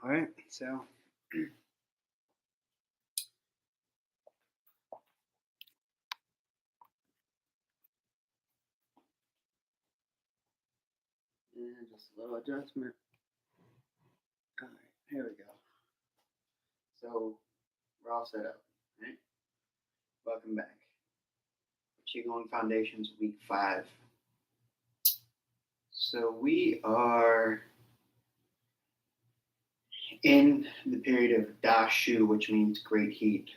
All right, so and just a little adjustment. All right, here we go. So we're all set up. All right, welcome back. Qigong Foundations Week 5. So we are in the period of Da Shu, which means great heat.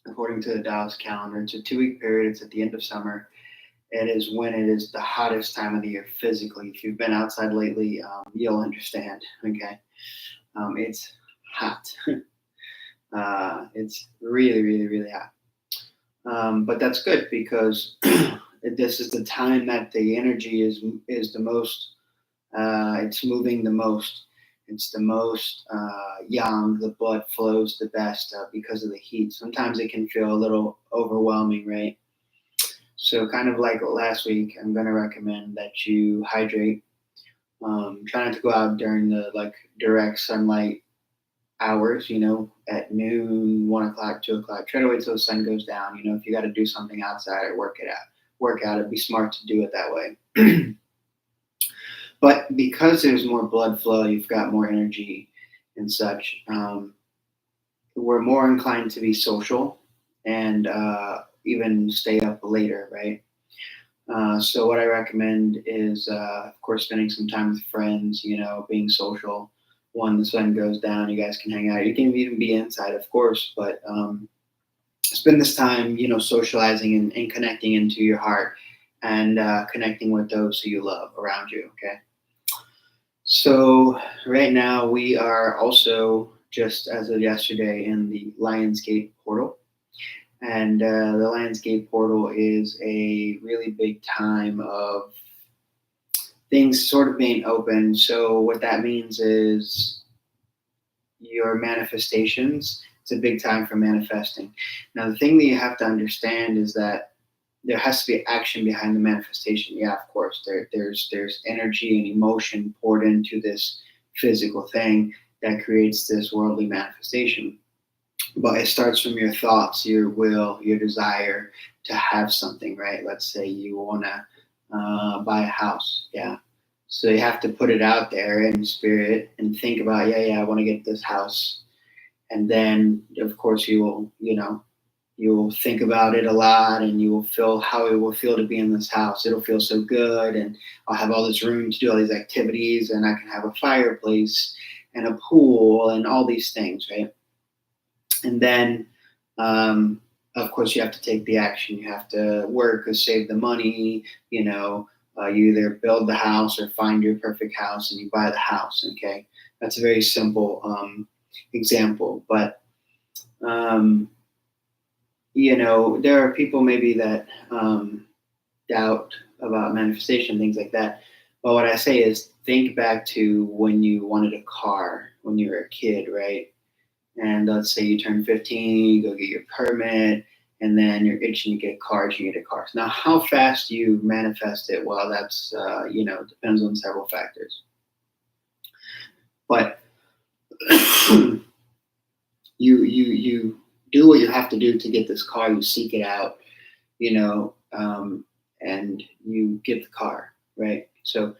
According to the Taoist calendar, it's a 2-week period. It's at the end of summer. It is when it is the hottest time of the year physically. If you've been outside lately, you'll understand. Okay, it's hot. It's really, really, really hot. But that's good because this is the time that the energy is the most. It's moving the most. It's the most yang. The blood flows the best because of the heat. Sometimes it can feel a little overwhelming, right? So, kind of like last week, I'm going to recommend that you hydrate. Try not to go out during the direct sunlight hours. At noon, 1 o'clock, 2 o'clock. Try to wait till the sun goes down. If you got to do something outside or work out. It'd be smart to do it that way. But because there's more blood flow, you've got more energy and such. We're more inclined to be social and even stay up later, right? So what I recommend is, of course, spending some time with friends. Being social. When the sun goes down, you guys can hang out. You can even be inside, of course, but spend this time, socializing and connecting into your heart and connecting with those who you love around you. Okay. So right now we are also just as of yesterday in the Lionsgate portal. And the Lionsgate portal is a really big time of things sort of being open. So what that means is your manifestations. It's a big time for manifesting. Now, the thing that you have to understand is that there has to be action behind the manifestation. Yeah, of course, there's energy and emotion poured into this physical thing that creates this worldly manifestation. But it starts from your thoughts, your will, your desire to have something, right? Let's say you want to buy a house. Yeah. So you have to put it out there in spirit and think about, yeah, I want to get this house. And then, of course, you'll think about it a lot and you will feel how it will feel to be in this house. It'll feel so good. And I'll have all this room to do all these activities, and I can have a fireplace and a pool and all these things, right? And then, of course, you have to take the action. You have to work or save the money. You either build the house or find your perfect house and you buy the house. Okay. That's a very simple example. But, there are people maybe that doubt about manifestation, things like that. But what I say is think back to when you wanted a car when you were a kid, right? And let's say you turn 15, you go get your permit, and then you're itching to get cars, you get a car. Now, how fast you manifest it, well, that's, depends on several factors. But you do what you have to do to get this car, you seek it out, and you get the car, right? So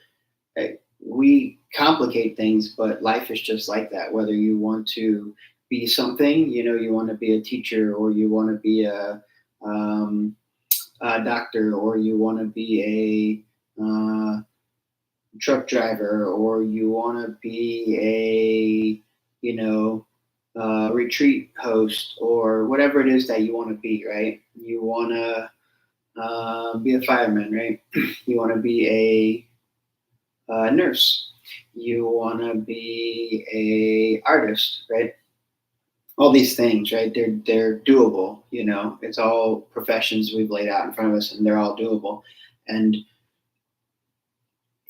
we complicate things, but life is just like that. Whether you want to be something, you want to be a teacher, or you want to be a doctor, or you want to be a truck driver, or you want to be retreat host, or whatever it is that you want to be, right? You want to be a fireman, right? You want to be a nurse. You want to be a artist, right? All these things, right? They're doable. It's all professions we've laid out in front of us, and they're all doable. And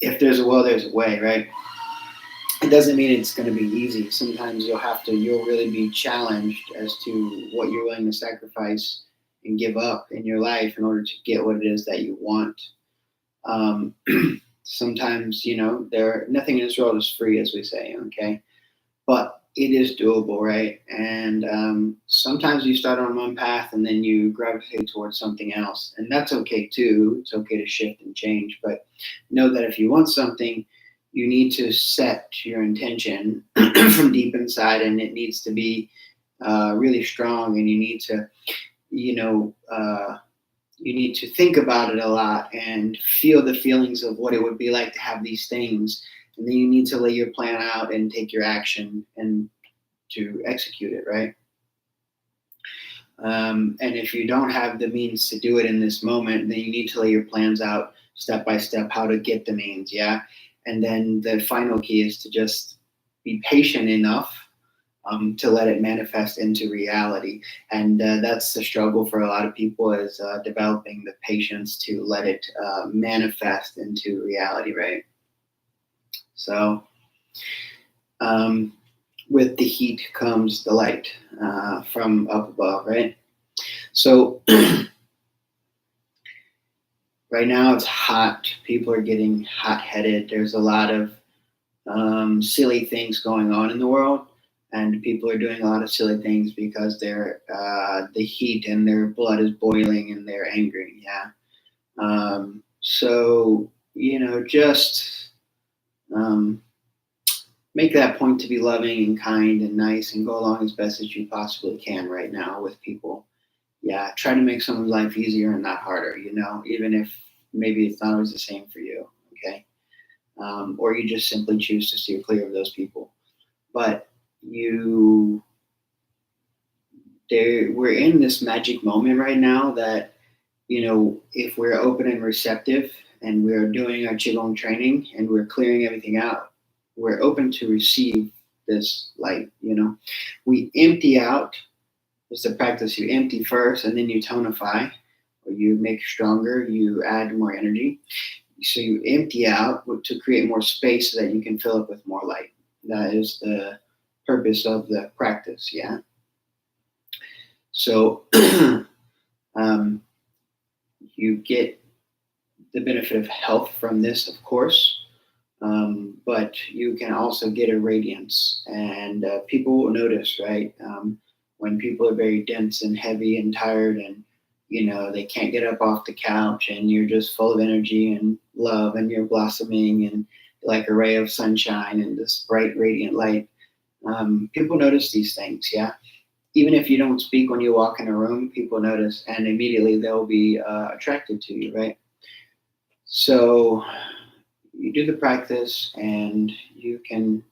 if there's a will, there's a way, right? It doesn't mean it's going to be easy. Sometimes you'll really be challenged as to what you're willing to sacrifice and give up in your life in order to get what it is that you want. Sometimes, nothing in this world is free, as we say, okay? but it is doable, right? And sometimes you start on one path and then you gravitate towards something else, and that's okay too. It's okay to shift and change, but know that if you want something, you need to set your intention from deep inside, and it needs to be really strong, and you need to, you know, you need to think about it a lot and feel the feelings of what it would be like to have these things. And then you need to lay your plan out and take your action and to execute it, right? And if you don't have the means to do it in this moment, then you need to lay your plans out step by step how to get the means, yeah? And then the final key is to just be patient enough to let it manifest into reality. And that's the struggle for a lot of people, is developing the patience to let it manifest into reality, right? So um, with the heat comes the light from up above, right? So right now it's hot. People are getting hot headed. There's a lot of silly things going on in the world, and people are doing a lot of silly things because they're the heat and their blood is boiling and they're angry. Yeah. So just um, make that point to be loving and kind and nice, and go along as best as you possibly can right now with people. Yeah, try to make someone's life easier and not harder. Even if maybe it's not always the same for you. Okay. Or you just simply choose to steer clear of those people. But you, we're in this magic moment right now that, if we're open and receptive and we're doing our qigong training and we're clearing everything out, we're open to receive this light. We empty out. It's a practice. You empty first and then you tonify, or you make stronger, you add more energy. So you empty out to create more space so that you can fill up with more light. That is the purpose of the practice. Yeah. So um, you get the benefit of health from this, of course, but you can also get a radiance, and people will notice, right? When people are very dense and heavy and tired, and they can't get up off the couch, and you're just full of energy and love, and you're blossoming and like a ray of sunshine and this bright, radiant light. People notice these things, yeah. Even if you don't speak when you walk in a room, people notice, and immediately they'll be attracted to you, right? So you do the practice, and you can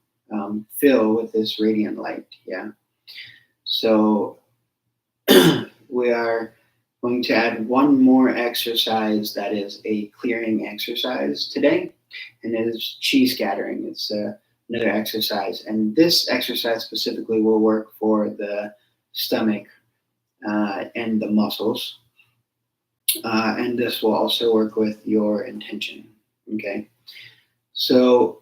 fill with this radiant light, yeah. So we are going to add one more exercise that is a clearing exercise today, and it is chi scattering. It's another exercise, and this exercise specifically will work for the stomach and the muscles, and this will also work with your intention. Okay, so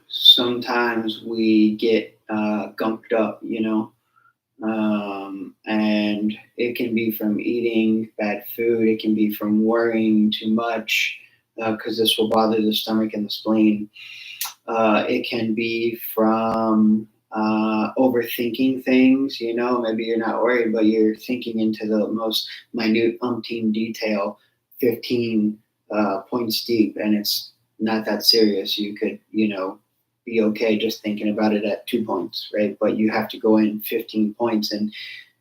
sometimes we get gumped up, and it can be from eating bad food. It can be from worrying too much, because this will bother the stomach and the spleen. It can be from overthinking things. Maybe you're not worried, but you're thinking into the most minute umpteen detail, 15 points deep, and it's not that serious. You could, be okay just thinking about it at 2 points, right? But you have to go in 15 points, and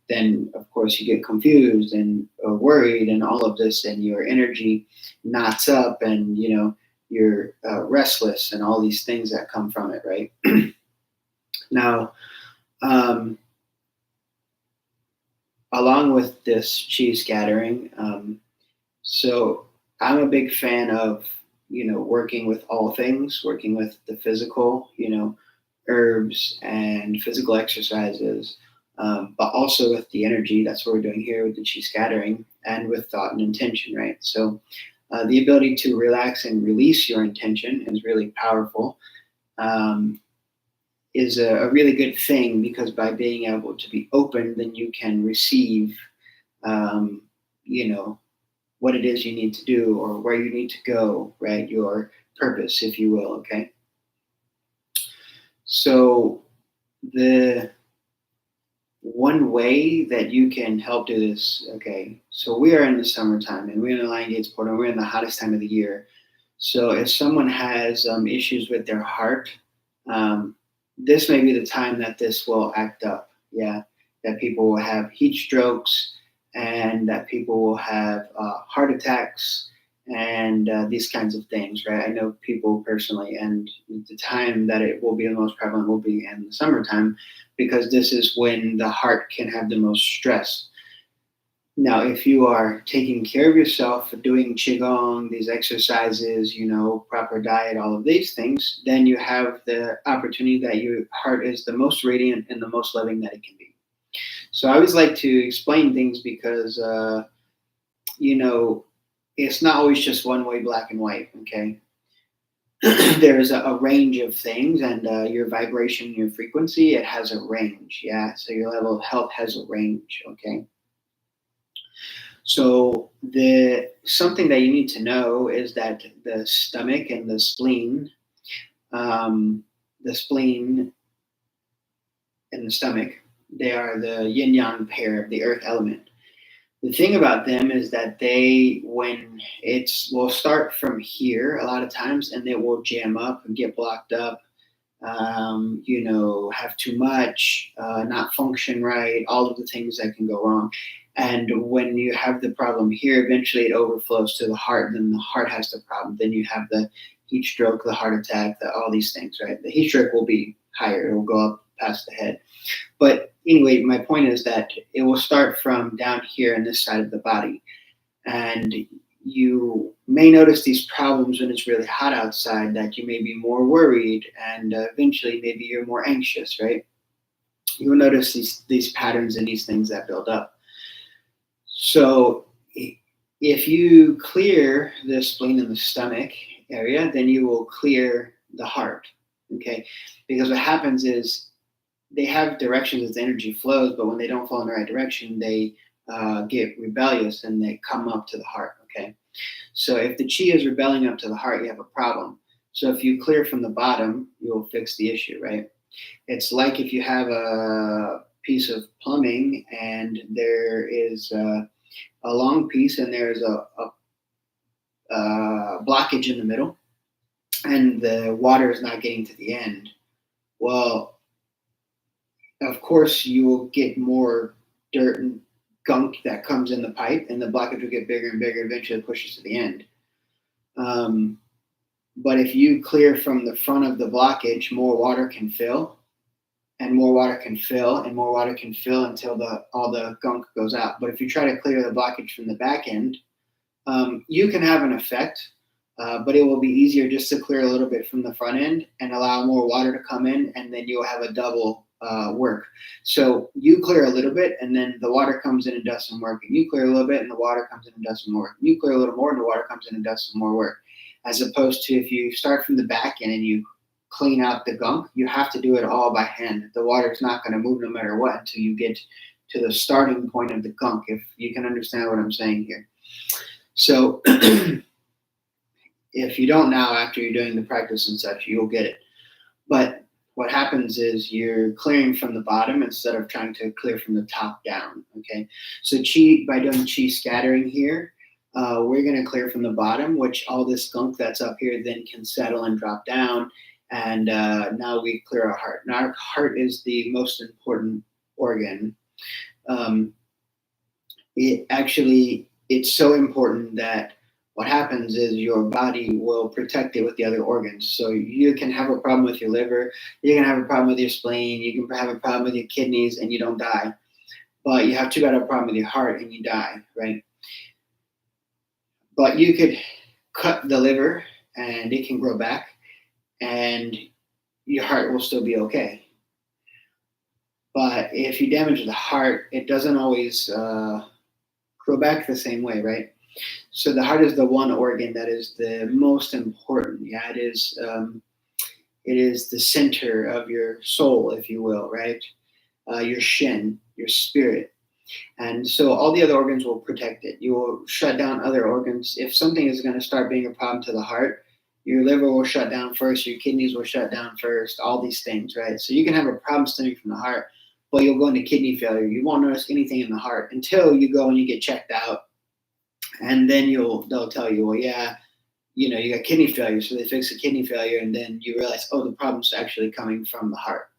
then of course you get confused and worried and all of this, and your energy knots up, and you're restless, and all these things that come from it, right? Now, um, along with this chi scattering, so I'm a big fan of working with all things, working with the physical, herbs and physical exercises, but also with the energy. That's what we're doing here with the chi scattering, and with thought and intention, right? So the ability to relax and release your intention is really powerful. Um, is a really good thing, because by being able to be open, then you can receive, um, you know, what it is you need to do, or where you need to go, right? Your purpose, if you will. Okay. So The one way that you can help do this, okay, so we are in the summertime and we're in the Lion Gates portal, we're in the hottest time of the year. So if someone has issues with their heart, um, this may be the time that this will act up. Yeah, that people will have heat strokes and that people will have heart attacks and these kinds of things, right? I know people personally, and the time that it will be the most prevalent will be in the summertime because this is when the heart can have the most stress. Now, if you are taking care of yourself, doing qigong, these exercises, proper diet, all of these things, then you have the opportunity that your heart is the most radiant and the most loving that it can be. So I always like to explain things because, you know, it's not always just one way, black and white. Okay, there's a range of things, and your vibration, your frequency, it has a range. Yeah, so your level of health has a range. Okay. So the something that you need to know is that um, the spleen and the stomach, they are the yin yang pair of the earth element. The thing about them is that when it's will start from here a lot of times, and they will jam up and get blocked up. Have too much, not function right, all of the things that can go wrong. And when you have the problem here, eventually it overflows to the heart. Then the heart has the problem. Then you have the heat stroke, the heart attack, all these things, right? The heat stroke will be higher, it will go up past the head. But anyway, my point is that it will start from down here on this side of the body. And you may notice these problems when it's really hot outside, that you may be more worried, and eventually maybe you're more anxious, right? You will notice these patterns and these things that build up. So if you clear the spleen and the stomach area, then you will clear the heart. Okay, because what happens is they have directions as the energy flows, but when they don't flow in the right direction, they get rebellious and they come up to the heart. Okay, so if the chi is rebelling up to the heart, you have a problem. So if you clear from the bottom, you'll fix the issue, right? It's like if you have a piece of plumbing and there is a long piece and there's a blockage in the middle, and the water is not getting to the end. Well, of course, you will get more dirt and gunk that comes in the pipe, and the blockage will get bigger and bigger. Eventually, it pushes to the end. Um, but if you clear from the front of the blockage, more water can fill, and more water can fill, and more water can fill until all the gunk goes out. But if you try to clear the blockage from the back end, you can have an effect, but it will be easier just to clear a little bit from the front end and allow more water to come in, and then you'll have a double work. So you clear a little bit, and then the water comes in and does some work, and you clear a little bit, and the water comes in and does some more work. You clear a little more, and the water comes in and does some more work. As opposed to if you start from the back end and you clean out the gunk, you have to do it all by hand. The water is not going to move no matter what until you get to the starting point of the gunk, if you can understand what I'm saying here. So if you don't now, after you're doing the practice and such, you'll get it. But what happens is you're clearing from the bottom instead of trying to clear from the top down. Okay, so chi, by doing chi scattering here, we're going to clear from the bottom, which all this gunk that's up here then can settle and drop down. And now we clear our heart. Now our heart is the most important organ. It's so important that what happens is your body will protect it with the other organs. So you can have a problem with your liver, you can have a problem with your spleen, you can have a problem with your kidneys, and you don't die. But you have too bad a problem with your heart and you die, right? But you could cut the liver and it can grow back, and your heart will still be okay. But if you damage the heart, it doesn't always grow back the same way, right? So the heart is the one organ that is the most important. Yeah, it is. It is the center of your soul, if you will, right? Your shin, your spirit, and so all the other organs will protect it. You will shut down other organs. If something is going to start being a problem to the heart, Your liver will shut down first, your kidneys will shut down first, all these things, right? So you can have a problem stemming from the heart, but you'll go into kidney failure. You won't notice anything in the heart until you go and you get checked out. And then they'll tell you, well, yeah, you got kidney failure. So they fix the kidney failure, and then you realize, oh, the problem's actually coming from the heart.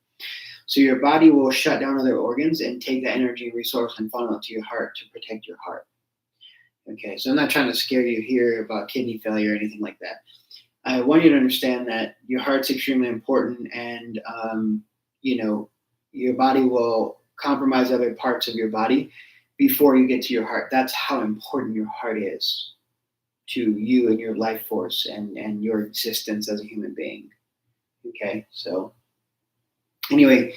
So your body will shut down other organs and take that energy and resource and funnel it to your heart to protect your heart. Okay, so I'm not trying to scare you here about kidney failure or anything like that. I want you to understand that your heart's extremely important, and your body will compromise other parts of your body before you get to your heart. That's how important your heart is to you and your life force and your existence as a human being. Okay, so anyway,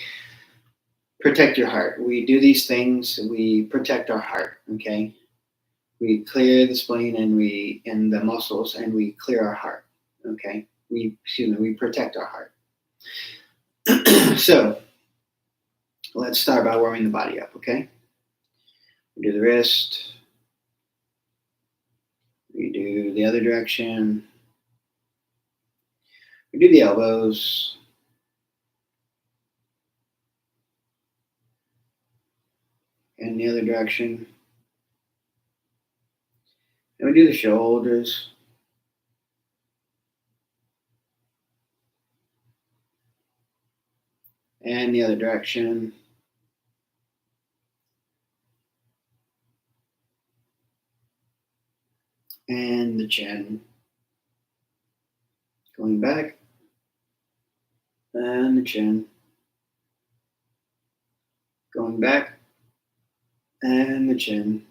protect your heart. We do these things, we protect our heart, okay? We clear the spleen and the muscles, and we clear our heart, okay? We protect our heart. So let's start by warming the body up, okay? We do the wrist. We do the other direction. We do the elbows. And the other direction. And we do the shoulders. And the other direction. And the chin. Going back. And the chin. Going back. And the chin.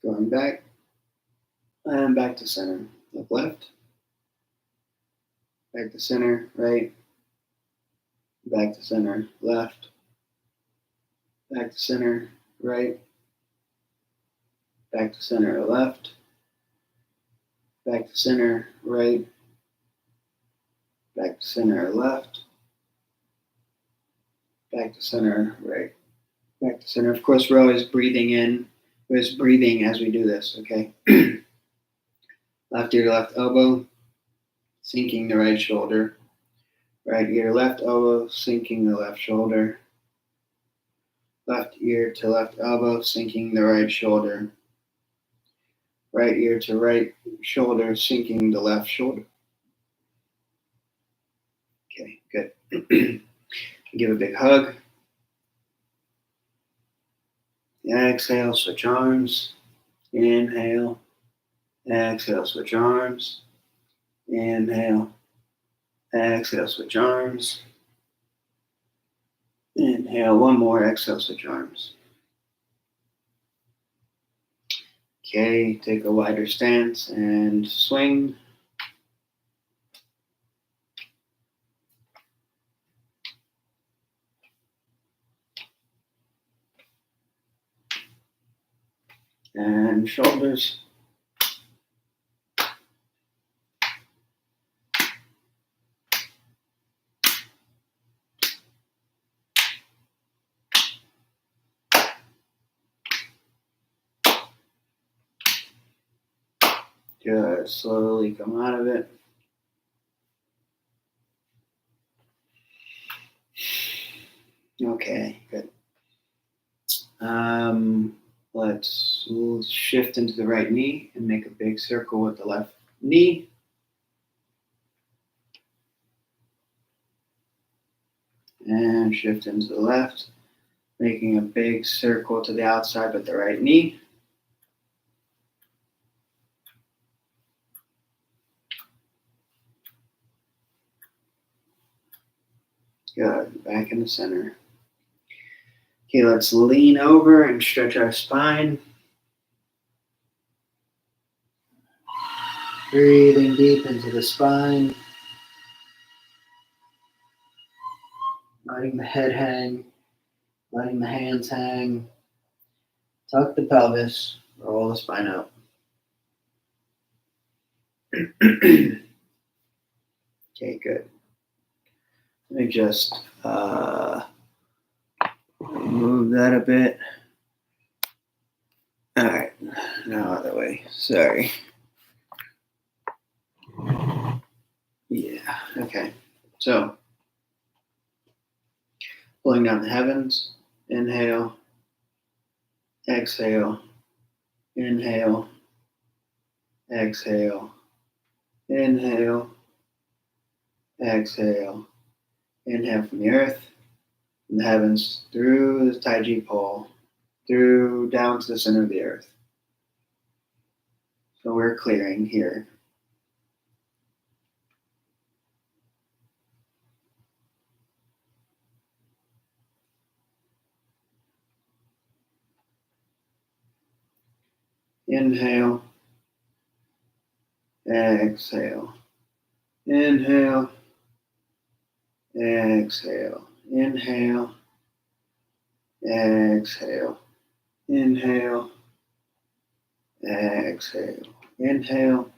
Going back. And back to center. Look left. Back to center, right. Back to center, left. Back to center, right. Back to center, left. Back to center, right. Back to center, left. Back to center, right. Back to center. Of course, we're always breathing in. We're just breathing as we do this, okay? Left ear to left elbow, sinking the right shoulder. Right ear, left elbow, sinking the left shoulder. Left ear to left elbow, sinking the right shoulder. Right ear to right shoulder, sinking the left shoulder. Okay, good. Give a big hug. Exhale, switch arms. Inhale. Exhale, switch arms. Inhale. Exhale, switch arms. Inhale, one more. Exhale, switch arms. Okay, take a wider stance and swing. And shoulders. Good. Slowly come out of it. Okay, good. Let's shift into the right knee and make a big circle with the left knee. And shift into the left, making a big circle to the outside with the right knee. Good. Back in the center. Okay, let's lean over and stretch our spine. Breathing deep into the spine. Letting the head hang. Letting the hands hang. Tuck the pelvis. Roll the spine out. Okay, good. Let me just move that a bit. All right, now other way. Sorry. Okay, so pulling down the heavens, inhale, exhale, inhale, exhale, inhale, exhale, inhale from the earth, from the heavens, through the Taiji pole, through down to the center of the earth. So we're clearing here. Inhale, exhale, inhale, exhale, inhale, exhale, inhale, exhale, inhale,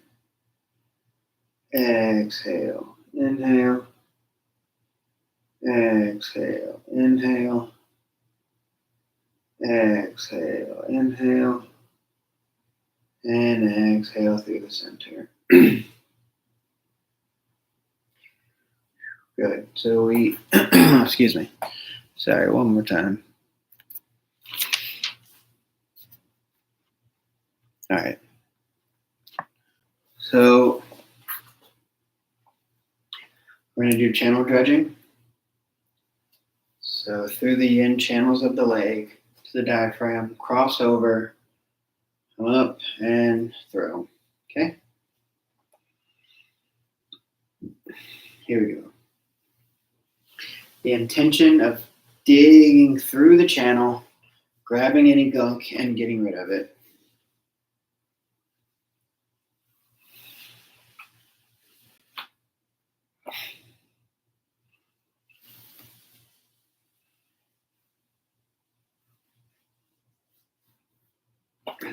exhale, inhale, exhale, inhale, exhale, inhale, and exhale through the center. Good. So we, excuse me. Sorry, one more time. All right. So we're going to do channel dredging. So through the yin channels of the leg to the diaphragm, cross over, come up and throw. Okay? Here we go. The intention of digging through the channel, grabbing any gunk and getting rid of it.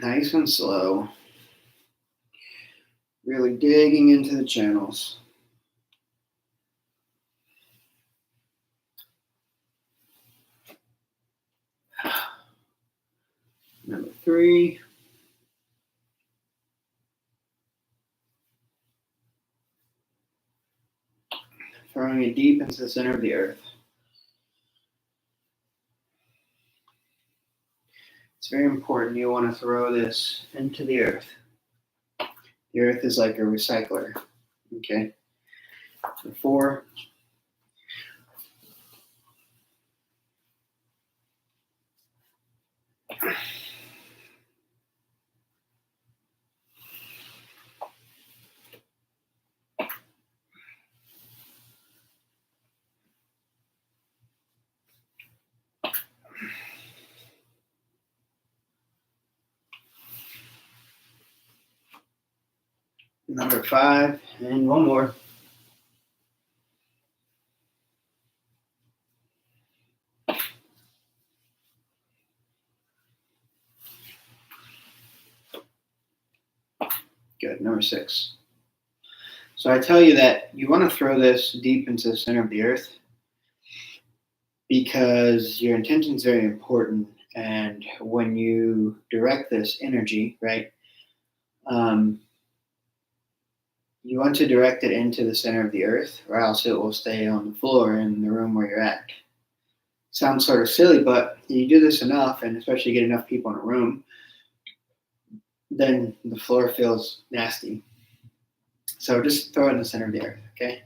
Nice and slow. Really digging into the channels. Number 3. Throwing it deep into the center of the earth. It's very important. You want to throw this into the earth. The earth is like a recycler. Okay. So 4. Number 5, and one more. Good, number 6. So I tell you that you want to throw this deep into the center of the earth because your intention is very important. And when you direct this energy, right, you want to direct it into the center of the earth, or else it will stay on the floor in the room where you're at. Sounds sort of silly, but you do this enough, and especially get enough people in a room, then the floor feels nasty. So just throw it in the center of the earth, okay?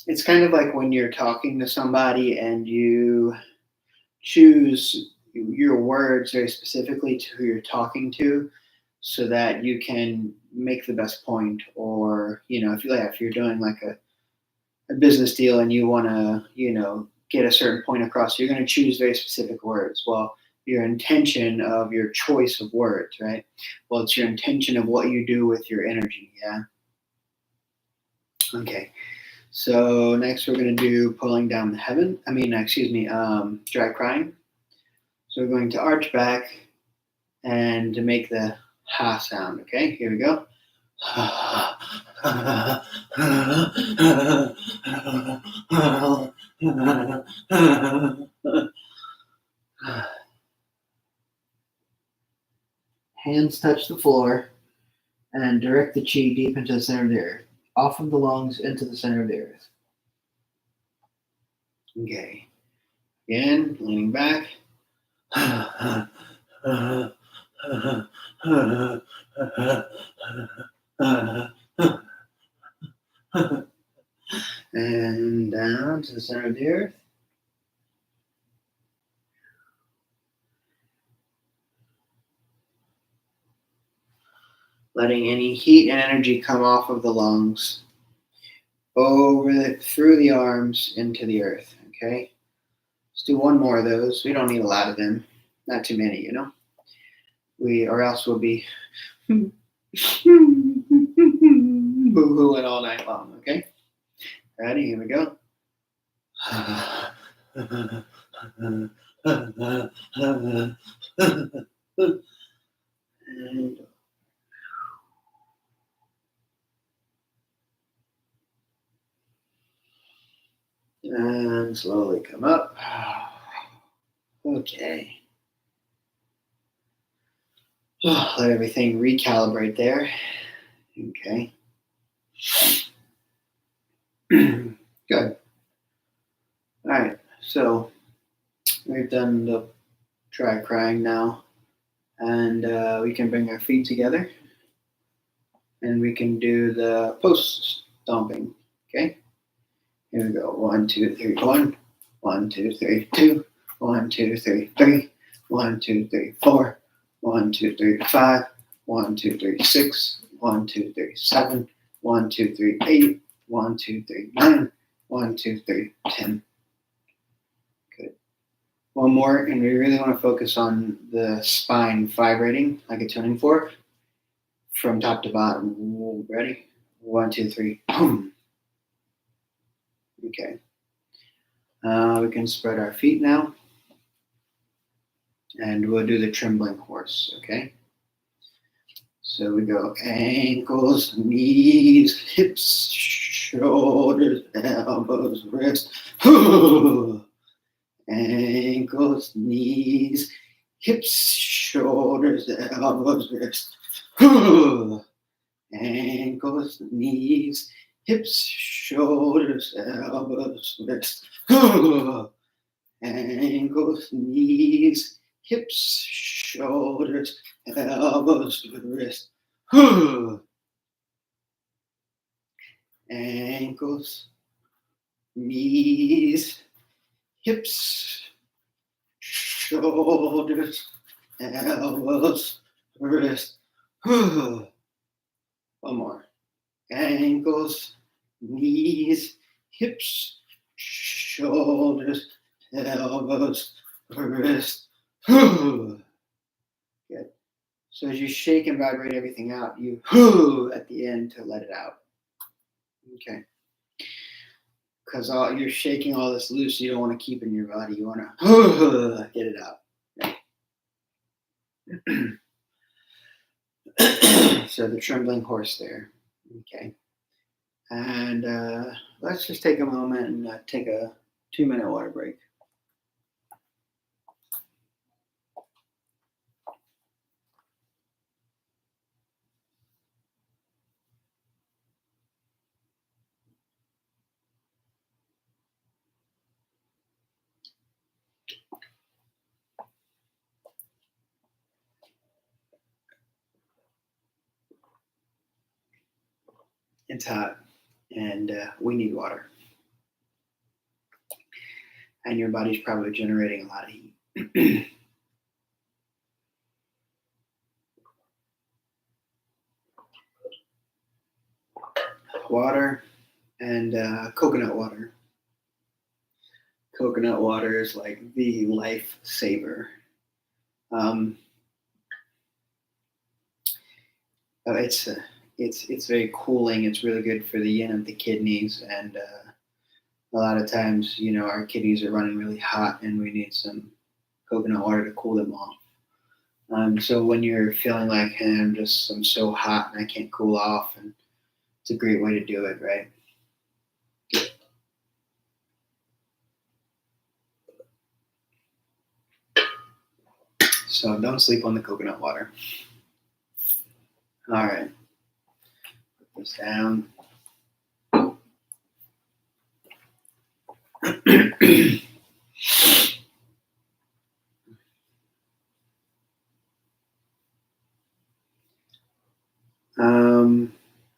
It's kind of like when you're talking to somebody and you choose your words very specifically to who you're talking to so that you can make the best point. Or, if you're doing like a business deal and you want to, get a certain point across, you're going to choose very specific words. Well, your intention of your choice of words, right? Well, it's your intention of what you do with your energy, yeah? Okay. So next we're going to do pulling down the heaven. Dry crying. So we're going to arch back and to make the ha sound. Okay, here we go. Hands touch the floor and direct the chi deep into the center of the earth. off of the lungs into the center of the earth. Okay. Again, leaning back. And down to the center of the earth. Letting any heat and energy come off of the lungs through the arms into the earth. Okay. Let's do one more of those. We don't need a lot of them. Not too many, you know. Or else we'll be boo-hooing all night long. Okay. Ready? Here we go. And slowly come up. Okay. Let everything recalibrate there. Okay. Good. All right. So we've done the try crying now. And we can bring our feet together. And we can do the post stomping. Okay. Here we go. 1, 2, 3, 1. 1, 2, 3, 2. 1, 2, 3, 3. 1, 2, 3, 4. 1, 2, 3, 5. 1, 2, 3, 6. 1, 2, 3, 7. 1, 2, 3, 8. 1, 2, 3, 9. 1, 2, 3, 10. Good. One more, and we really want to focus on the spine vibrating like a tuning fork from top to bottom. Ready? 1, 2, 3. Boom. Okay. We can spread our feet now. And we'll do the trembling horse, okay? So we go ankles, knees, hips, shoulders, elbows, wrists. Ankles, knees, hips, shoulders, elbows, wrists. Ankles, knees, hips, shoulders, elbows, wrists. Ankles, knees, hips, shoulders, elbows, wrists. Ankles, knees, hips, shoulders, elbows, wrists. One more. Ankles, knees, hips, shoulders, elbows, wrists. Good. So as you shake and vibrate everything out, you at the end to let it out. Okay. Because you're shaking all this loose, you don't want to keep in your body. You want to get it out. Okay. So the trembling horse there. Okay. And let's just take a moment and take a 2-minute water break. It's hot, and we need water. And your body's probably generating a lot of heat. Water and coconut water. Coconut water is like the lifesaver. It's very cooling. It's really good for the yin of the kidneys, and a lot of times, our kidneys are running really hot, and we need some coconut water to cool them off. So when you're feeling like, hey, I'm so hot and I can't cool off, and it's a great way to do it, right? So don't sleep on the coconut water. All right. Put this down.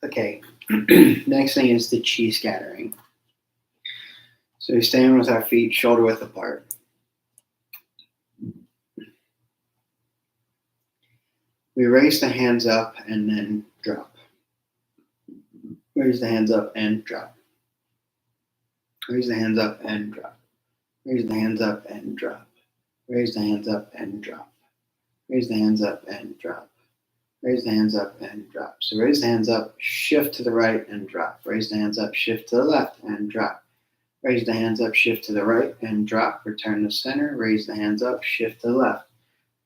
Okay. Next thing is the chi scattering. So we stand with our feet shoulder width apart. We raise the hands up and then drop. Raise the hands up and drop. Raise the hands up and drop. Raise the hands up and drop. Raise the hands up and drop. Raise the hands up and drop. Raise the hands up and drop. So raise the hands up, shift to the right and drop. Raise the hands up, shift to the left and drop. Raise the hands up, shift to the right and drop. Return to center. Raise the hands up, shift to the left.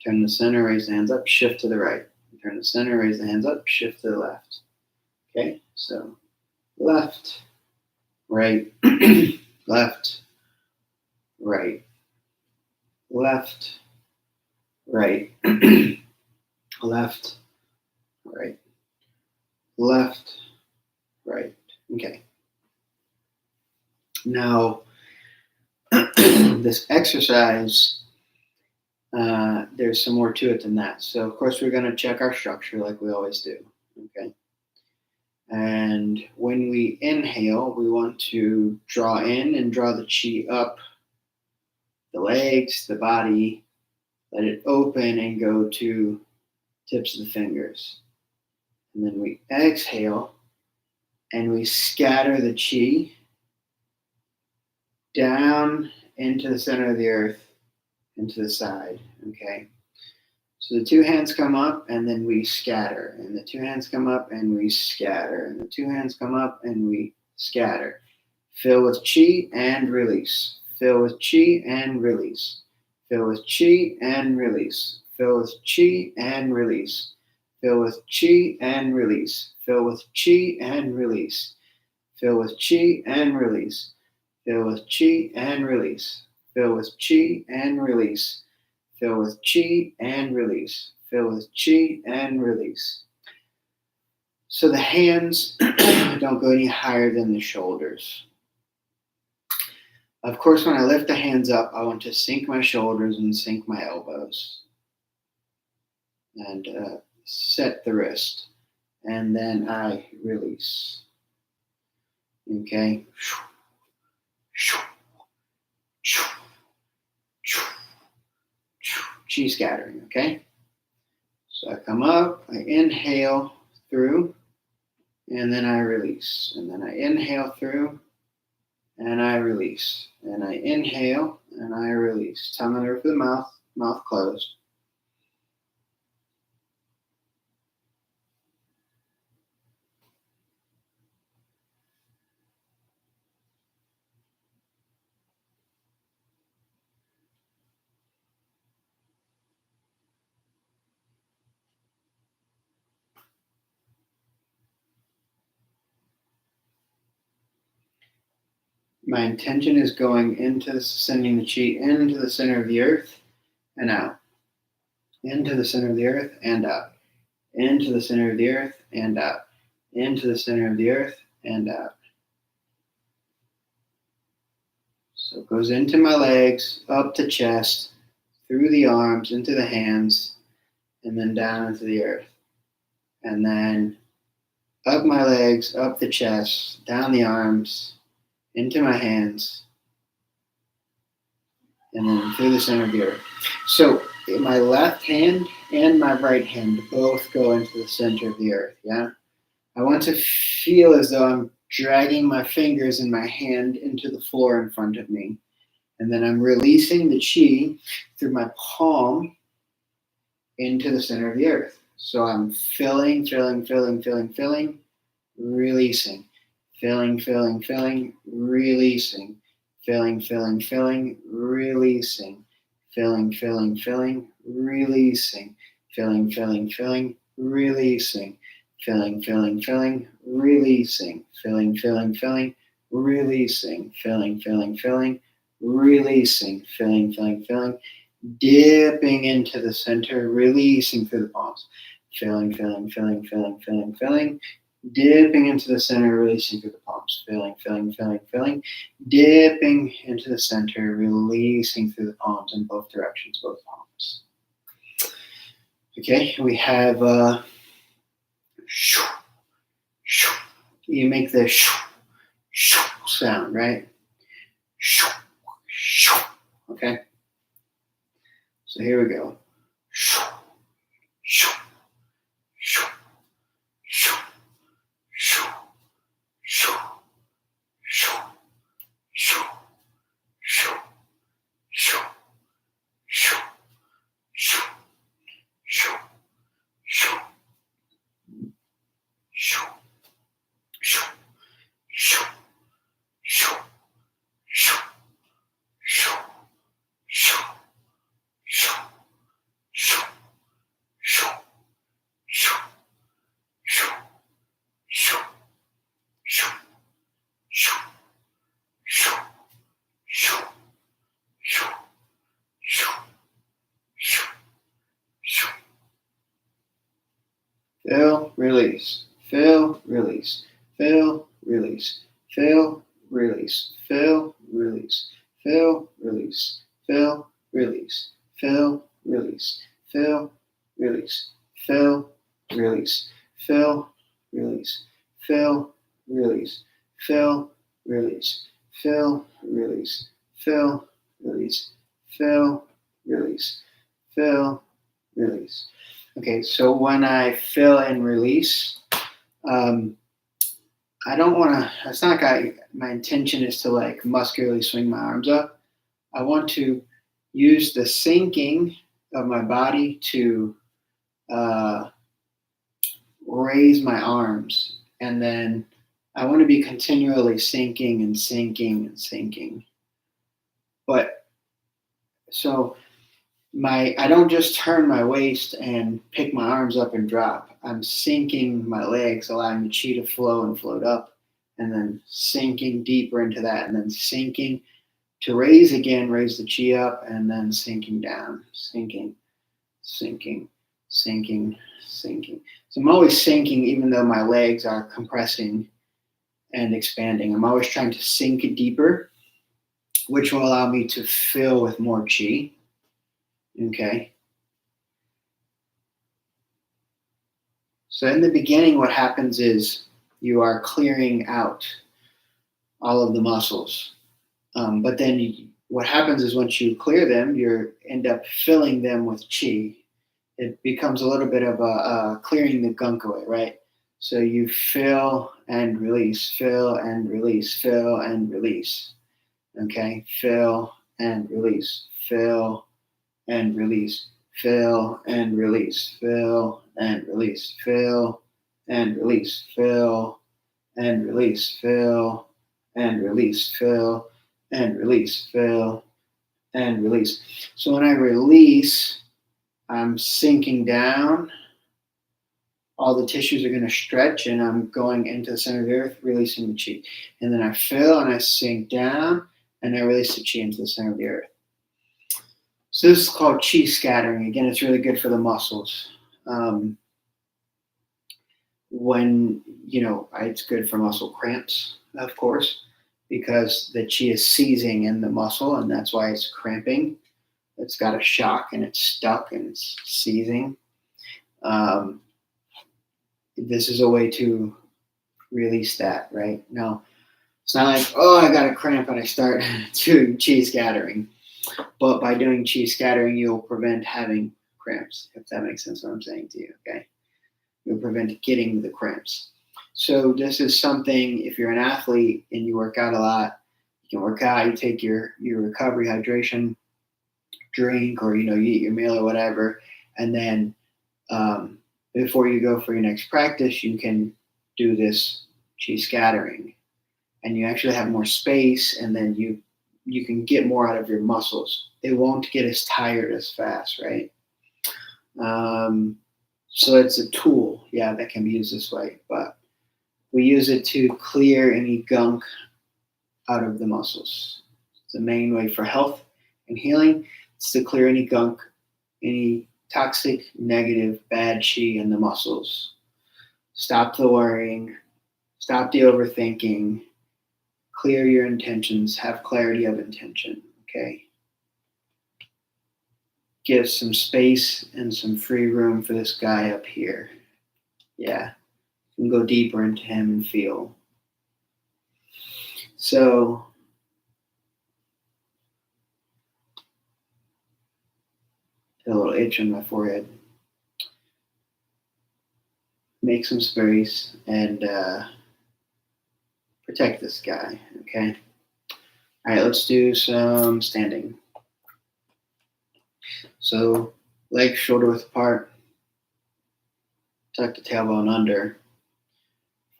Turn to center, raise the hands up, shift to the right. Turn to center, raise the hands up, shift to the left. Okay, so left, right, left, right, left, right, left, right, left, right. Okay. Now, this exercise, there's some more to it than that. So, of course, we're going to check our structure like we always do. Okay. And when we inhale, we want to draw in and draw the chi up the legs, the body, let it open and go to tips of the fingers. And then we exhale and we scatter the chi down into the center of the earth and to the side. Okay. So the two hands come up and then we scatter, and the two hands come up and we scatter, and the two hands come up and we scatter. Fill with chi and release. Fill with chi and release. Fill with chi and release. Fill with chi and release. Fill with chi and release. Fill with chi and release. Fill with chi and release. Fill with chi and release. Fill with chi and release. Fill with chi and release. Fill with chi and release. So the hands don't go any higher than the shoulders. Of course, when I lift the hands up, I want to sink my shoulders and sink my elbows. And set the wrist. And then I release. Okay? Chi scattering, okay? So I come up, I inhale through, and then I release. And then I inhale through, and I release. And I inhale, and I release. Tongue on the roof of the mouth, mouth closed. My intention is going into sending the chi into the center of the earth and out. Into the center of the earth and out. Into the center of the earth and out. Into the center of the earth and out. So it goes into my legs, up the chest, through the arms, into the hands, and then down into the earth. And then up my legs, up the chest, down the arms, into my hands, and then through the center of the earth. So my left hand and my right hand both go into the center of the earth, yeah? I want to feel as though I'm dragging my fingers and my hand into the floor in front of me. And then I'm releasing the chi through my palm into the center of the earth. So I'm filling, releasing. Filling, releasing. Filling, releasing. Filling, releasing. Filling, releasing. Filling, releasing. Filling, releasing. Filling, releasing. Filling, dipping into the center, releasing through the palms. Filling, Dipping into the center, releasing through the palms. Filling, filling, filling, filling. Dipping into the center, releasing through the palms in both directions, both palms. Okay, we have you make the sound, right? Okay, so here we go. Fill, release, fill, release, fill, release, fill, release, fill, release, fill, release, fill, release, fill, release, fill, release, fill, release, fill, release, fill, release, fill, release, fill, release, fill, release, fill, release, fill, release. Okay, so when I fill and release, I don't want to. It's not like my intention is to like muscularly swing my arms up. I want to use the sinking of my body to uh, raise my arms, and then I want to be continually sinking and sinking and sinking. But so I don't just turn my waist and pick my arms up and drop. I'm sinking my legs, allowing the chi to flow and float up, and then sinking deeper into that, and then sinking to raise again, raise the chi up, and then sinking down, sinking, sinking, sinking, sinking. So I'm always sinking, even though my legs are compressing and expanding. I'm always trying to sink deeper, which will allow me to fill with more chi. Okay. So in the beginning, what happens is you are clearing out all of the muscles. But then what happens is once you clear them, you end up filling them with chi. It becomes a little bit of a clearing the gunk away, right? So you fill and release, fill and release, fill and release. Okay, fill and release, fill and release, fill and release, fill and release, fill and release, fill and release, fill and release, fill and release, fill and release. So when I release, I'm sinking down. All the tissues are going to stretch, and I'm going into the center of the earth, releasing the chi. And then I fill and I sink down, and I release the chi into the center of the earth. So this is called chi scattering. Again, it's really good for the muscles. It's good for muscle cramps, of course, because the chi is seizing in the muscle, and that's why it's cramping. It's got a shock, and it's stuck, and it's seizing. This is a way to release that, right? Now, it's not like, oh, I got a cramp and I start doing chi scattering. But by doing chi scattering, you'll prevent having cramps, if that makes sense what I'm saying to you, okay? You'll prevent getting the cramps. So this is something, if you're an athlete and you work out a lot, you can work out, you take your recovery hydration drink, or, you eat your meal or whatever, and then before you go for your next practice, you can do this chi scattering, and you actually have more space, and then you can get more out of your muscles. They won't get as tired as fast, right? So it's a tool, that can be used this way, but we use it to clear any gunk out of the muscles. It's the main way for health and healing. It's to clear any gunk, any toxic, negative, bad chi in the muscles. Stop the worrying, stop the overthinking, clear your intentions, have clarity of intention, okay? Give some space and some free room for this guy up here. Yeah, and go deeper into him and feel. So, a little itch on my forehead. Make some space and protect this guy, okay? All right, let's do some standing. So, legs shoulder width apart, tuck the tailbone under.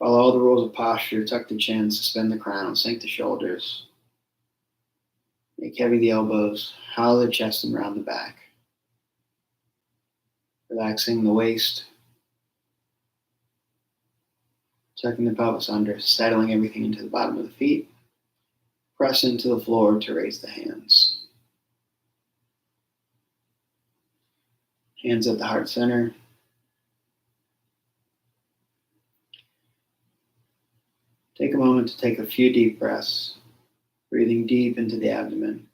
Follow all the rules of posture, tuck the chin, suspend the crown, sink the shoulders. Make heavy the elbows, hollow the chest and round the back. Relaxing the waist, tucking the pelvis under, settling everything into the bottom of the feet. Press into the floor to raise the hands. Hands at the heart center. Take a moment to take a few deep breaths, breathing deep into the abdomen.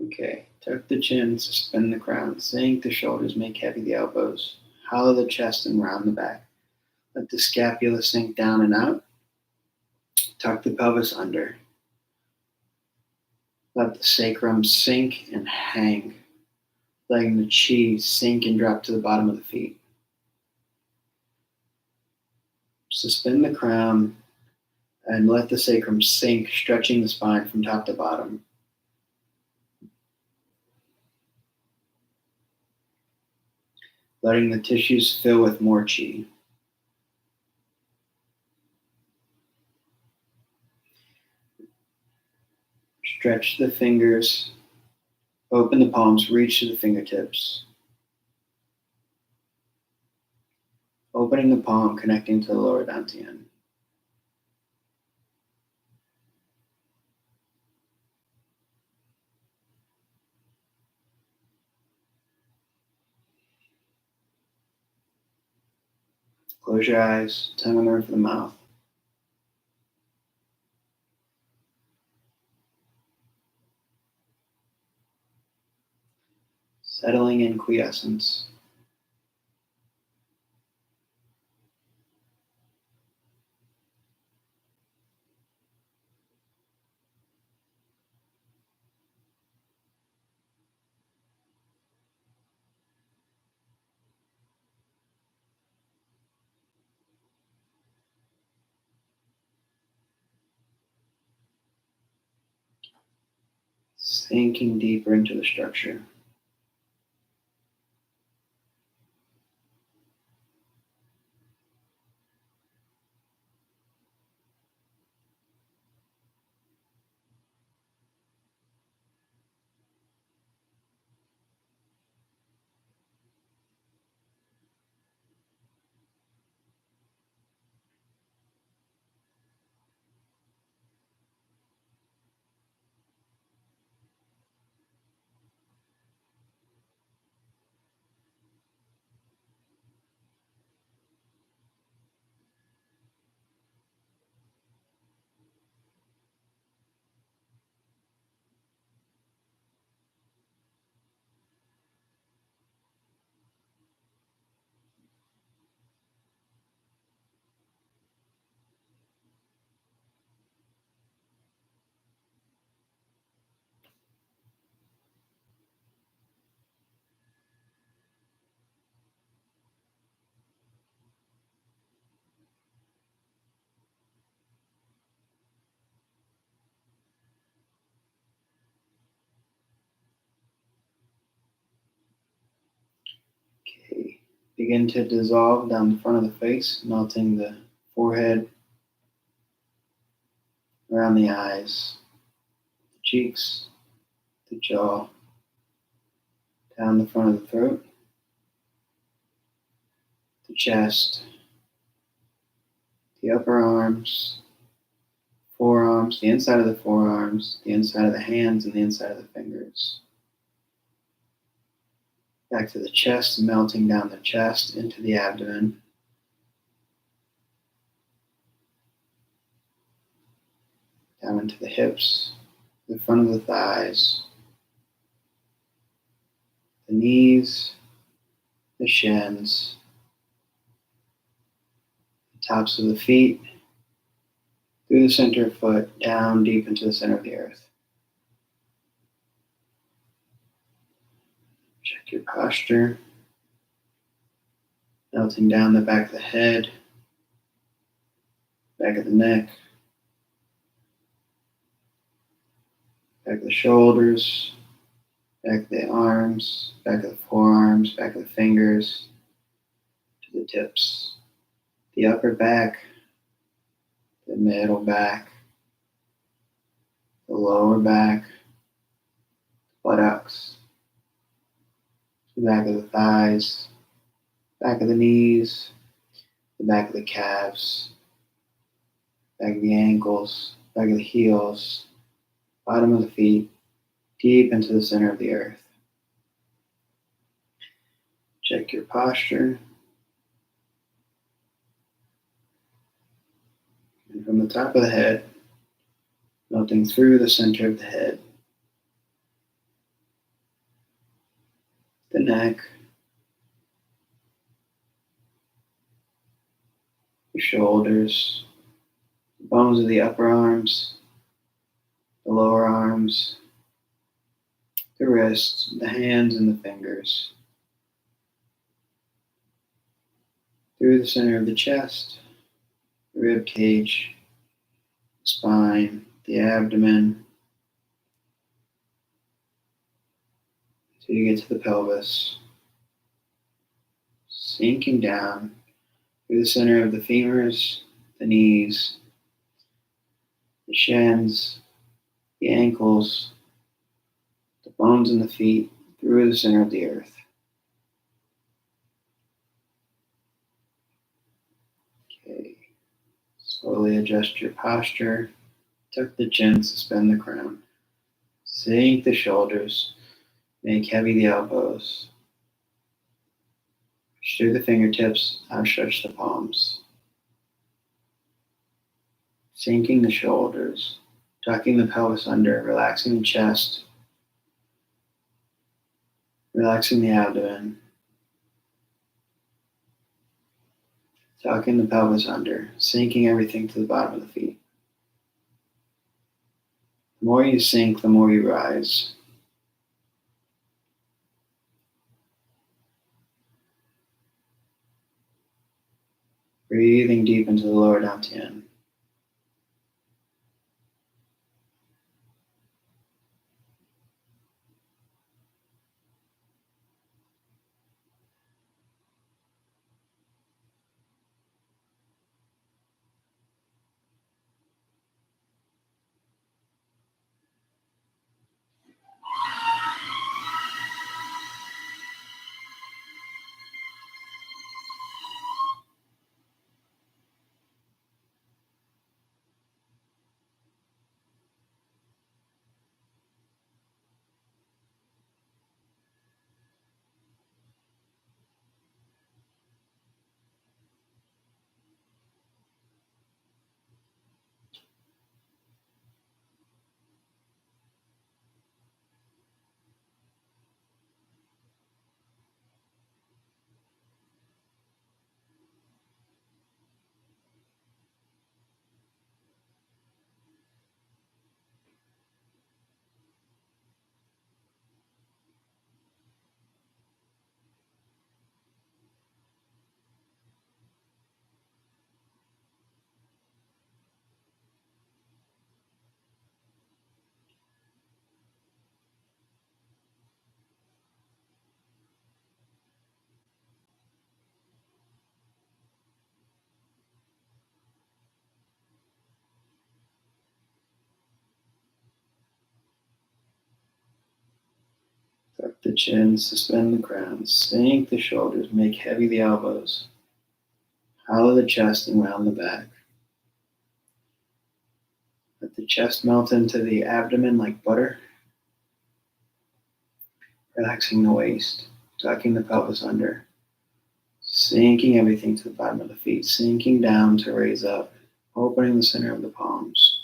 Okay, tuck the chin, suspend the crown, sink the shoulders, make heavy the elbows, hollow the chest and round the back. Let the scapula sink down and out. Tuck the pelvis under. Let the sacrum sink and hang, letting the chi sink and drop to the bottom of the feet. Suspend the crown and let the sacrum sink, stretching the spine from top to bottom. Letting the tissues fill with more chi. Stretch the fingers, open the palms, reach to the fingertips. Opening the palm, connecting to the lower dantian. Close your eyes, tongue on the roof of the mouth. Settling in quiescence. Sinking deeper into the structure. Okay. Begin to dissolve down the front of the face, melting the forehead, around around the eyes, the cheeks, the jaw, down the front of the throat, the chest, the upper arms, forearms, the inside of the forearms, the inside of the hands, and the inside of the fingers. Back to the chest, melting down the chest into the abdomen. Down into the hips, the front of the thighs, the knees, the shins, the tops of the feet, through the center of foot, down deep into the center of the earth. Check your posture. Melting down the back of the head, back of the neck, back of the shoulders, back of the arms, back of the forearms, back of the fingers, to the tips. The upper back, the middle back, the lower back, buttocks, the back of the thighs, back of the knees, the back of the calves, back of the ankles, back of the heels, bottom of the feet, deep into the center of the earth. Check your posture. And from the top of the head, melting through the center of the head, the neck, the shoulders, the bones of the upper arms, the lower arms, the wrists, the hands, and the fingers. Through the center of the chest, the rib cage, the spine, the abdomen, until you get to the pelvis, sinking down through the center of the femurs, the knees, the shins, the ankles, the bones in the feet, through the center of the earth. Okay. Slowly adjust your posture. Tuck the chin, suspend the crown. Sink the shoulders. Make heavy the elbows. Push through the fingertips, outstretch the palms. Sinking the shoulders, tucking the pelvis under, relaxing the chest, relaxing the abdomen, tucking the pelvis under, sinking everything to the bottom of the feet. The more you sink, the more you rise. Breathing deep into the lower dantian. the chin, suspend the crown, sink the shoulders, make heavy the elbows, hollow the chest and round the back. Let the chest melt into the abdomen like butter, relaxing the waist, tucking the pelvis under, sinking everything to the bottom of the feet, sinking down to raise up, opening the center of the palms.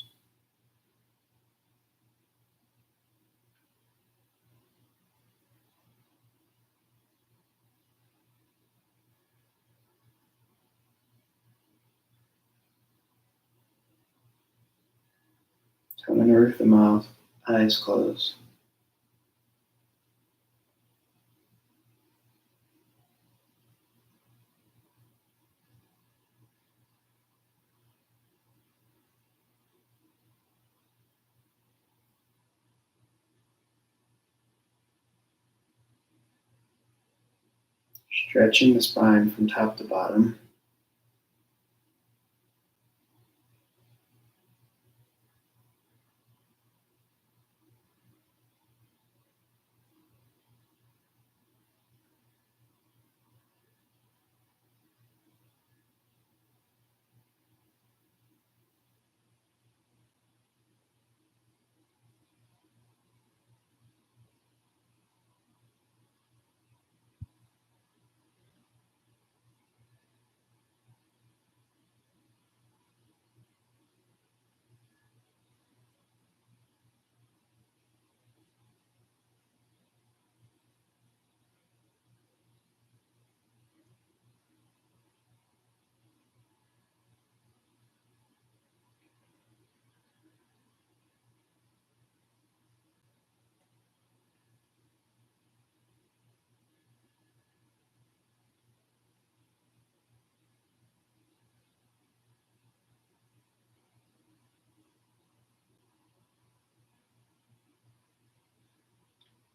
Tongue in the roof of the mouth, eyes closed. Stretching the spine from top to bottom.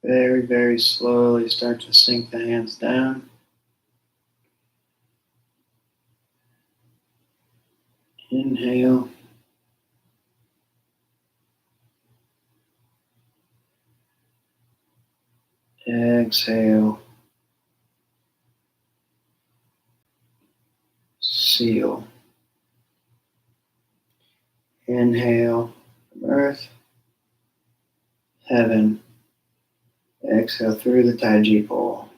Very, very slowly start to sink the hands down. Inhale. Exhale. Seal. Inhale from earth, heaven. Exhale through the Taiji pole.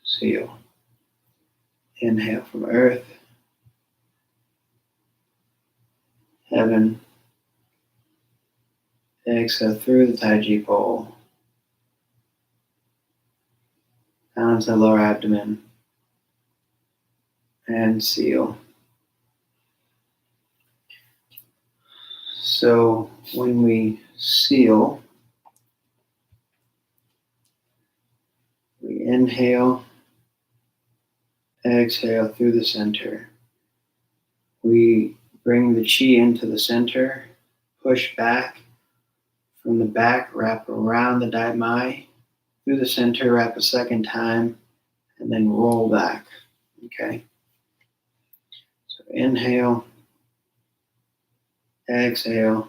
Seal. Inhale from earth, heaven. Exhale through the Taiji pole. Down to the lower abdomen. And seal. So when we seal, we inhale, exhale through the center. We bring the chi into the center, push back from the back, wrap around the Dai Mai, through the center, wrap a second time, and then roll back. Okay? So inhale, exhale,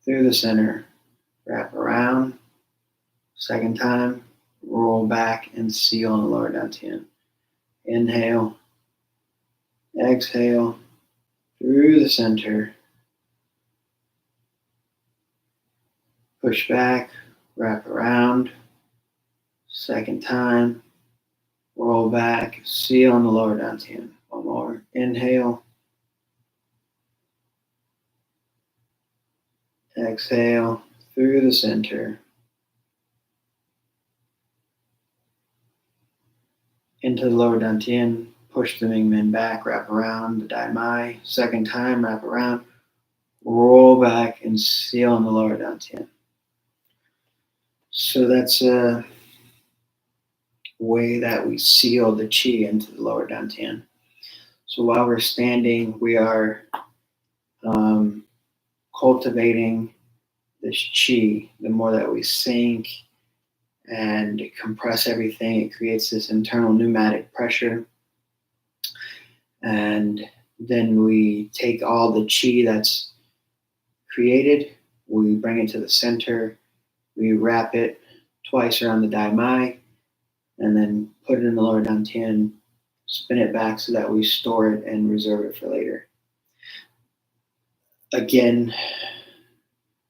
through the center, wrap around, second time, roll back and seal on the lower dantian. Inhale, exhale, through the center, push back, wrap around, second time, roll back, seal on the lower dantian. One more. Inhale, exhale, through the center, into the lower dantian, push the Mingmen back, wrap around the Dai Mai, second time, wrap around, roll back and seal on the lower dantian. So that's a way that we seal the chi into the lower dantian. So while we're standing, we are cultivating this chi. The more that we sink and compress everything, it creates this internal pneumatic pressure. And then we take all the chi that's created We bring it to the center. We wrap it twice around the Dai Mai, and then put it in the lower dantian, spin it back so that we store it and reserve it for later. Again,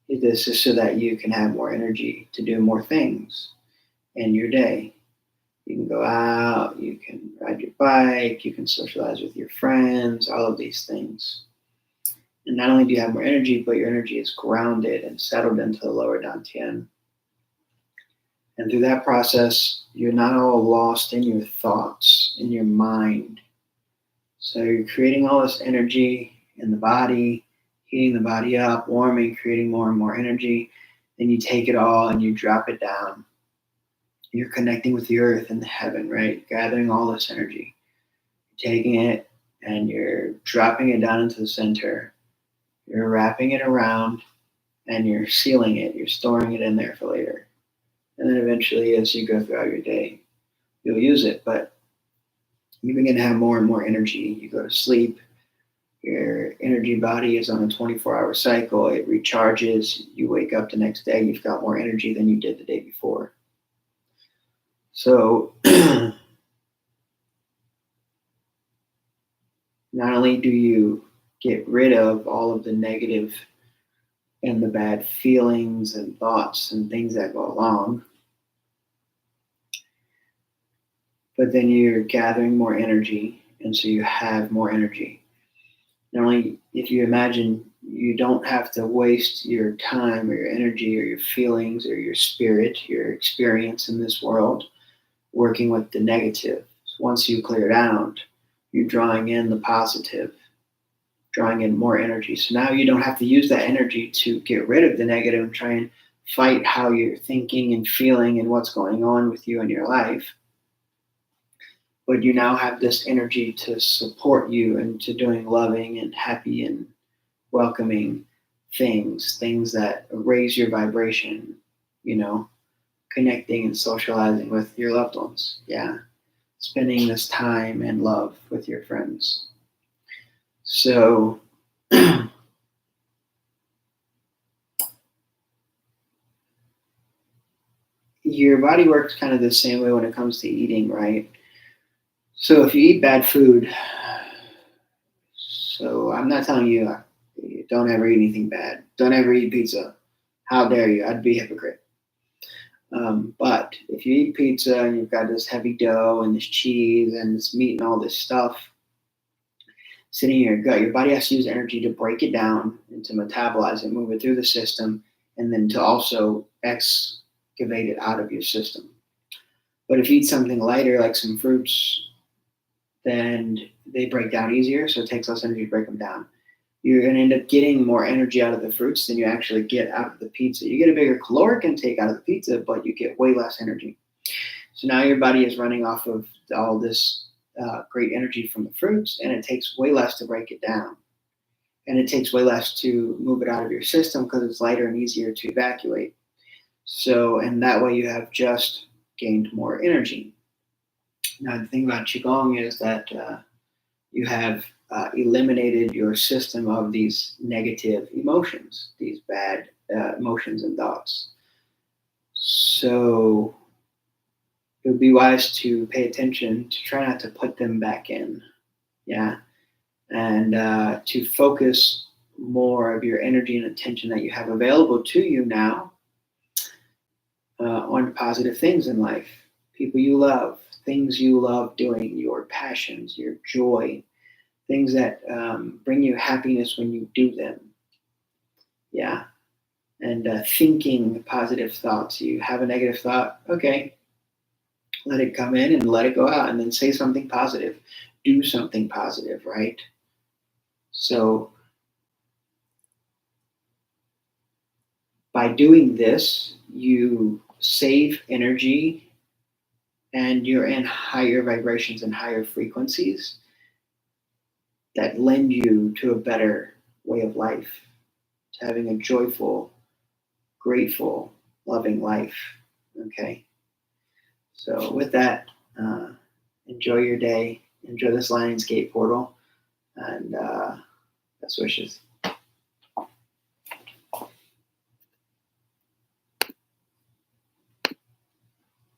this is so that you can have more energy to do more things in your day. You can go out, you can ride your bike, you can socialize with your friends, all of these things. And not only do you have more energy, but your energy is grounded and settled into the lower dantian. And through that process, you're not all lost in your thoughts, in your mind. So you're creating all this energy in the body, heating the body up, warming, creating more and more energy. Then you take it all and you drop it down. You're connecting with the earth and the heaven, right? Gathering all this energy, taking it and you're dropping it down into the center. You're wrapping it around and you're sealing it. You're storing it in there for later. And then eventually, as you go throughout your day, you'll use it. But you begin to have more and more energy. You go to sleep. Your energy body is on a 24-hour cycle. It recharges. You wake up the next day. You've got more energy than you did the day before. So not only do you get rid of all of the negative and the bad feelings and thoughts and things that go along, but then you're gathering more energy, and so you have more energy. Not only, if you imagine, you don't have to waste your time or your energy or your feelings or your spirit, your experience in this world, working with the negative. Once you clear it out, you're drawing in the positive, drawing in more energy. So now you don't have to use that energy to get rid of the negative and try and fight how you're thinking and feeling and what's going on with you in your life. But you now have this energy to support you into doing loving and happy and welcoming things that raise your vibration, connecting and socializing with your loved ones. Yeah. Spending this time and love with your friends. So your body works kind of the same way when it comes to eating, right? So if you eat bad food, so I'm not telling you don't ever eat anything bad. Don't ever eat pizza. How dare you? I'd be a hypocrite. But if you eat pizza and you've got this heavy dough and this cheese and this meat and all this stuff sitting in your gut, your body has to use energy to break it down and to metabolize it, move it through the system, and then to also excavate it out of your system. But if you eat something lighter, like some fruits, then they break down easier, so it takes less energy to break them down. You're going to end up getting more energy out of the fruits than you actually get out of the pizza. You get a bigger caloric intake out of the pizza, but you get way less energy. So now your body is running off of all this great energy from the fruits, and it takes way less to break it down. And it takes way less to move it out of your system because it's lighter and easier to evacuate. So, and that way you have just gained more energy. Now, the thing about Qigong is that you have eliminated your system of these negative emotions, these bad emotions and thoughts. So it would be wise to pay attention to try not to put them back in. Yeah. And to focus more of your energy and attention that you have available to you now on positive things in life, people you love, things you love doing, your passions, your joy, things that bring you happiness when you do them. Yeah. And thinking positive thoughts. You have a negative thought, okay, let it come in and let it go out, and then say something positive. Do something positive, right? So by doing this, you save energy and you're in higher vibrations and higher frequencies that lend you to a better way of life, to having a joyful, grateful, loving life. Okay. So with that, enjoy your day. Enjoy this Lionsgate portal. And best wishes.